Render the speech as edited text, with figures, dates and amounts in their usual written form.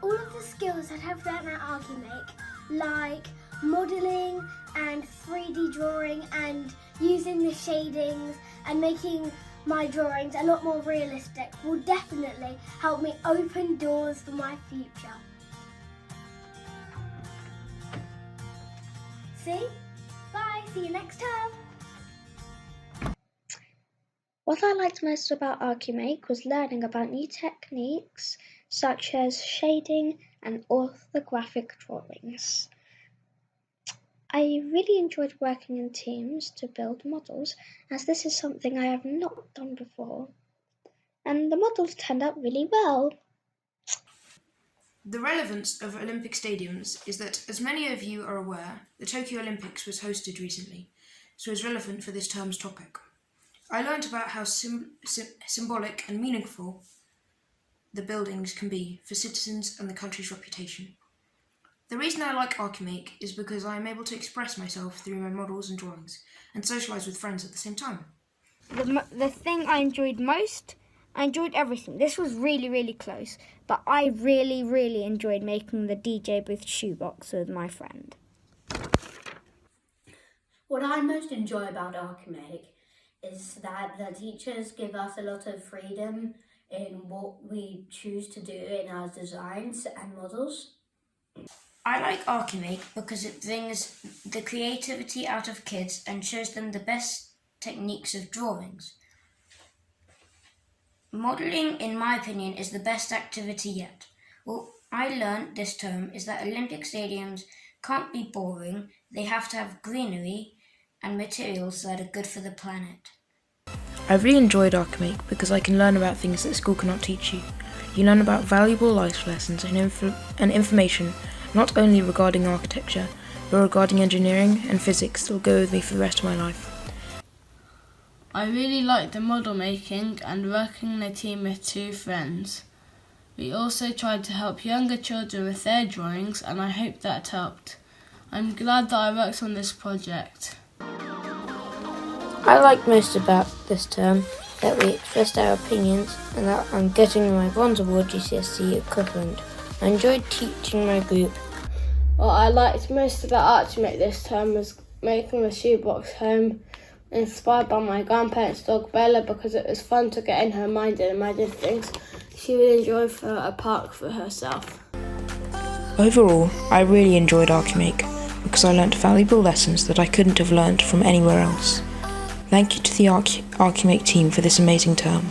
all of the skills that I've learned at Archimake, like modelling and 3D drawing and using the shadings and making my drawings a lot more realistic, will definitely help me open doors for my future. See? Bye, see you next term. What I liked most about Archimake was learning about new techniques such as shading and orthographic drawings. I really enjoyed working in teams to build models, as this is something I have not done before, and the models turned out really well. The relevance of Olympic stadiums is that, as many of you are aware, the Tokyo Olympics was hosted recently, so it's relevant for this term's topic. I learnt about how symbolic and meaningful the buildings can be for citizens and the country's reputation. The reason I like Archimake is because I am able to express myself through my models and drawings, and socialise with friends at the same time. The thing I enjoyed most, I enjoyed everything. This was really, really close, but I really, really enjoyed making the DJ booth shoebox with my friend. What I most enjoy about Archimake is that the teachers give us a lot of freedom in what we choose to do in our designs and models. I like Archimake because it brings the creativity out of kids and shows them the best techniques of drawings. Modelling, in my opinion, is the best activity yet. What I learned this term is that Olympic stadiums can't be boring, they have to have greenery and materials that are good for the planet. I really enjoyed Archimake because I can learn about things that school cannot teach you. You learn about valuable life lessons and information not only regarding architecture, but regarding engineering and physics that will go with me for the rest of my life. I really liked the model making and working in a team with two friends. We also tried to help younger children with their drawings, and I hope that helped. I'm glad that I worked on this project. I liked most about this term that we expressed our opinions and that I'm getting my Bronze Award GCSE equivalent. I enjoyed teaching my group. What I liked most about Archimake this term was making the shoebox home, inspired by my grandparents' dog Bella, because it was fun to get in her mind and imagine things she would enjoy for a park for herself. Overall, I really enjoyed Archimake because I learnt valuable lessons that I couldn't have learnt from anywhere else. Thank you to the Archimake team for this amazing term.